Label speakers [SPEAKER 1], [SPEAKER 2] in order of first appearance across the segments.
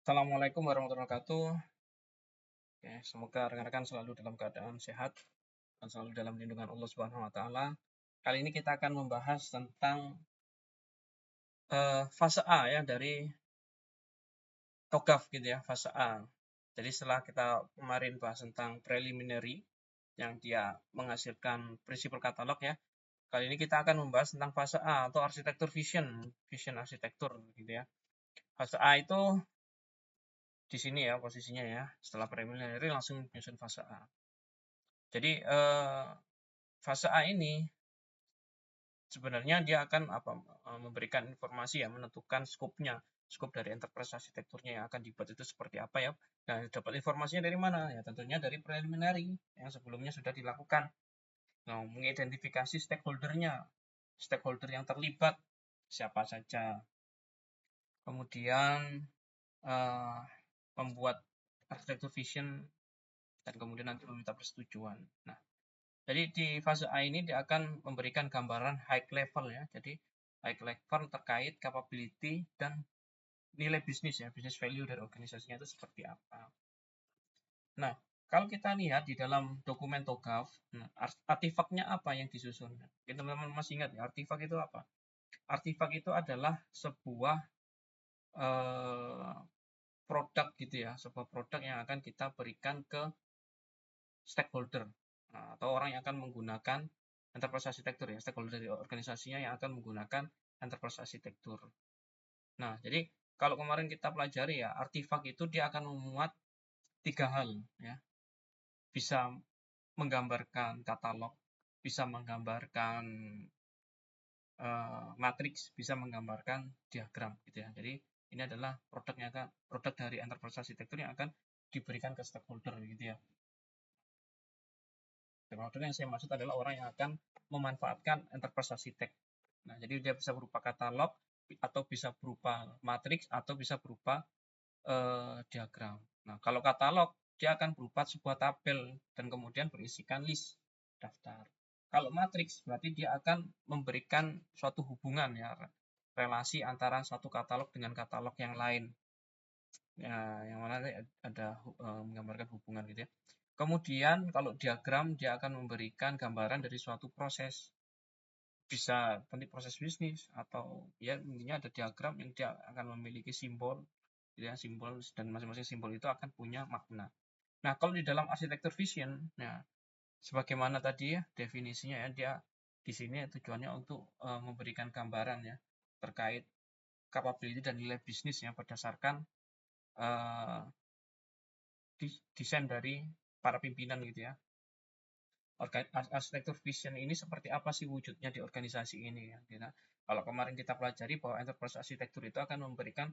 [SPEAKER 1] Assalamualaikum warahmatullahi wabarakatuh. Oke, semoga rekan-rekan selalu dalam keadaan sehat dan selalu dalam lindungan Allah Subhanahu wa taala. Kali ini kita akan membahas tentang fase A ya dari TOGAF gitu ya, fase A. Jadi setelah kita kemarin bahas tentang preliminary yang dia menghasilkan prinsipal katalog ya. Kali ini kita akan membahas tentang fase A atau arsitektur vision arsitektur gitu ya. Fase A itu di sini ya posisinya ya. Setelah preliminary langsung menyusun fase A. Jadi fase A ini sebenarnya dia akan memberikan informasi ya, menentukan skopnya, skop dari enterprise arsitekturnya yang akan dibuat itu seperti apa ya. Nah, dapat informasinya dari mana? Ya tentunya dari preliminary yang sebelumnya sudah dilakukan. Nah, mengidentifikasi stakeholder-nya, stakeholder yang terlibat siapa saja. Kemudian membuat arsitektur vision dan kemudian nanti meminta persetujuan. Nah, jadi di fase A ini dia akan memberikan gambaran high level ya. Jadi high level terkait capability dan nilai bisnis ya, business value dari organisasinya itu seperti apa. Nah, kalau kita lihat di dalam dokumen TOGAF, nah, artifaknya apa yang disusun? Kita teman-teman masih ingat ya, artifak itu apa? Artifak itu adalah sebuah produk gitu ya, sebuah produk yang akan kita berikan ke stakeholder atau orang yang akan menggunakan enterprise arsitektur ya, stakeholder dari organisasinya yang akan menggunakan enterprise arsitektur. Nah, jadi kalau kemarin kita pelajari ya, artifak itu dia akan memuat 3 hal ya. Bisa menggambarkan katalog, bisa menggambarkan matriks, bisa menggambarkan diagram gitu ya. Jadi ini adalah produk dari enterprise arsitektur yang akan diberikan ke stakeholder gitu ya. Stakeholder yang saya maksud adalah orang yang akan memanfaatkan enterprise arsitek. Nah, jadi dia bisa berupa katalog atau bisa berupa matriks atau bisa berupa diagram. Nah, kalau katalog dia akan berupa sebuah tabel dan kemudian berisikan list daftar. Kalau matriks berarti dia akan memberikan suatu hubungan ya, relasi antara satu katalog dengan katalog yang lain. Ya, yang mana ada menggambarkan hubungan gitu ya. Kemudian kalau diagram dia akan memberikan gambaran dari suatu proses. Bisa nanti proses bisnis atau ya intinya ada diagram yang dia akan memiliki simbol ya, simbol dan masing-masing simbol itu akan punya makna. Nah, kalau di dalam arsitektur vision, nah sebagaimana tadi ya definisinya ya, dia di sini tujuannya untuk memberikan gambaran ya terkait capability dan nilai bisnis yang berdasarkan desain dari para pimpinan gitu ya. Arsitektur vision ini seperti apa sih wujudnya di organisasi ini ya. Kalau kemarin kita pelajari bahwa enterprise arsitektur itu akan memberikan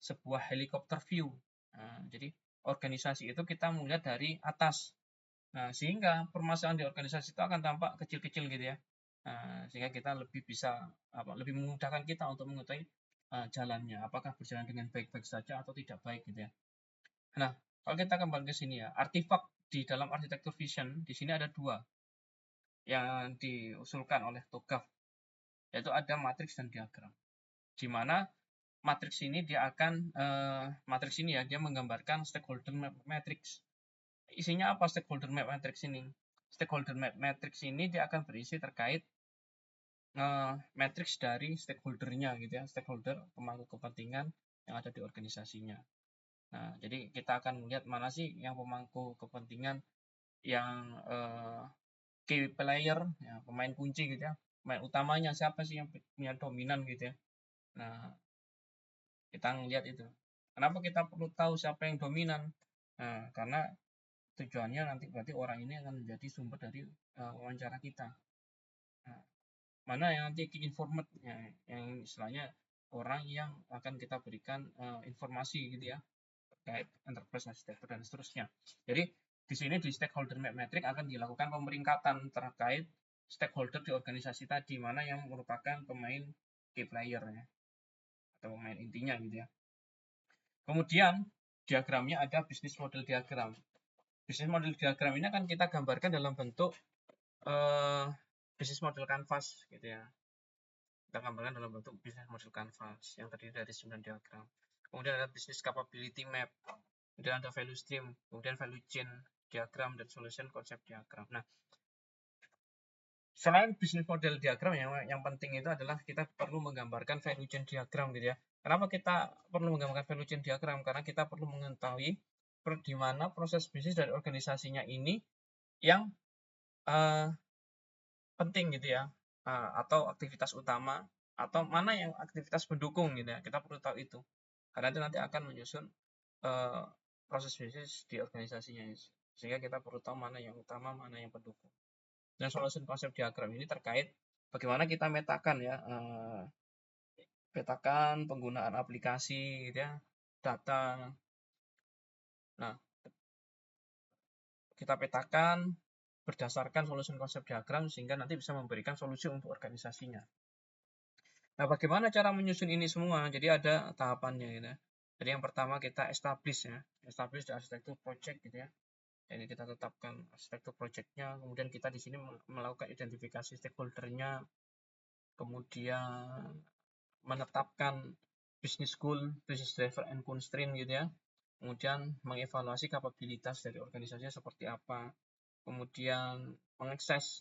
[SPEAKER 1] sebuah helikopter view. Nah, jadi organisasi itu kita melihat dari atas. Nah, sehingga permasalahan di organisasi itu akan tampak kecil-kecil gitu ya. Nah, sehingga kita lebih memudahkan kita untuk mengetahui jalannya, apakah berjalan dengan baik-baik saja atau tidak baik gitu ya. Nah, kalau kita kembali ke sini ya, artifak di dalam arsitektur vision di sini ada 2 yang diusulkan oleh TOGAF, yaitu ada matriks dan diagram. Di mana matriks ini matriks ini ya dia menggambarkan stakeholder map matrix. Isinya apa stakeholder map matrix ini? Stakeholder map matrix ini dia akan berisi terkait matrix dari stakeholdernya gitu ya, stakeholder pemangku kepentingan yang ada di organisasinya. Nah, jadi kita akan melihat mana sih yang pemangku kepentingan yang key player, ya, pemain kunci gitu ya, pemain utamanya siapa sih yang punya dominan gitu ya. Nah, kita ngelihat itu. Kenapa kita perlu tahu siapa yang dominan? Nah, karena tujuannya nanti berarti orang ini akan menjadi sumber dari wawancara kita. Nah, mana yang nanti key informant, ya, yang istilahnya orang yang akan kita berikan informasi gitu ya terkait enterprise arsitektur dan seterusnya. Jadi di sini di stakeholder map matrix akan dilakukan pemeringkatan terkait stakeholder di organisasi tadi, mana yang merupakan pemain key player ya, atau pemain intinya gitu ya. Kemudian diagramnya ada bisnis model diagram. Bisnis model diagram ini akan kita gambarkan dalam bentuk bisnis model canvas gitu ya. Kita gambarkan dalam bentuk bisnis model canvas yang terdiri dari 9 diagram. kemudian ada business capability map, kemudian ada value stream, kemudian value chain diagram, dan solution concept diagram. Nah, selain business model diagram, yang penting itu adalah kita perlu menggambarkan value chain diagram gitu ya. Kenapa kita perlu menggambarkan value chain diagram? Karena kita perlu mengetahui di mana proses bisnis dari organisasinya ini yang penting gitu ya, atau aktivitas utama, atau mana yang aktivitas pendukung gitu ya. Kita perlu tahu itu, karena itu nanti akan menyusun proses bisnis di organisasinya, sehingga kita perlu tahu mana yang utama, mana yang pendukung. Dan solution konsep diagram ini terkait bagaimana kita metakan ya, petakan penggunaan aplikasi gitu ya, data. Nah, kita petakan berdasarkan solution konsep diagram sehingga nanti bisa memberikan solusi untuk organisasinya. Nah, bagaimana cara menyusun ini semua? Jadi ada tahapannya gitu ya. Jadi yang pertama kita establish ya, establish the architecture project gitu ya. Jadi kita tetapkan arsitektur projectnya, kemudian kita di sini melakukan identifikasi stakeholdernya, kemudian menetapkan business goal, business driver, and constraint gitu ya. Kemudian mengevaluasi kapabilitas dari organisasinya seperti apa. Kemudian mengakses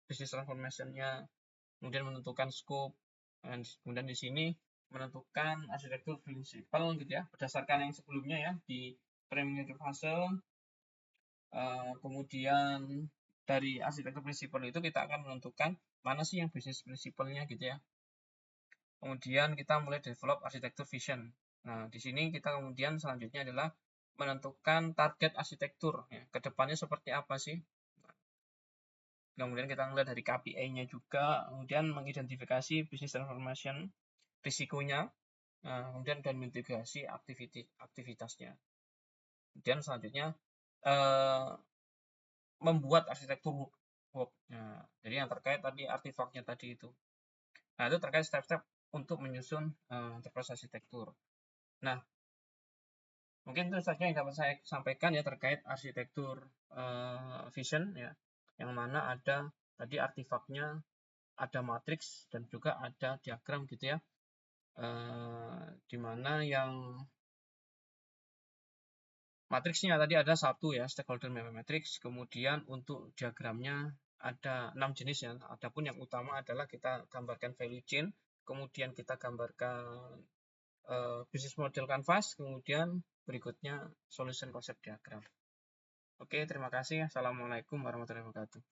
[SPEAKER 1] business transformation-nya, kemudian menentukan scope, dan kemudian di sini menentukan arsitektur prinsipal gitu ya, berdasarkan yang sebelumnya ya di preliminary fase. Kemudian dari arsitektur prinsipal itu kita akan menentukan mana sih yang bisnis prinsipalnya gitu ya. Kemudian kita mulai develop arsitektur vision. Nah, di sini kita kemudian selanjutnya adalah menentukan target arsitektur ya, kedepannya seperti apa sih. Kemudian kita melihat dari KPI-nya juga, kemudian mengidentifikasi business transformation, risikonya, kemudian dan mitigasi aktivitasnya. Kemudian selanjutnya membuat arsitektur work. Nah, jadi yang terkait tadi artefaknya tadi itu. Nah, itu terkait step-step untuk menyusun enterprise arsitektur. Nah, mungkin itu saja yang dapat saya sampaikan ya terkait arsitektur vision ya, yang mana ada tadi artefaknya, ada matriks, dan juga ada diagram gitu ya, di mana yang matriksnya tadi ada satu ya, stakeholder matrix, kemudian untuk diagramnya ada 6 jenis ya, adapun yang utama adalah kita gambarkan value chain, kemudian kita gambarkan business model canvas, kemudian berikutnya solution concept diagram. Oke, terima kasih. Assalamualaikum warahmatullahi wabarakatuh.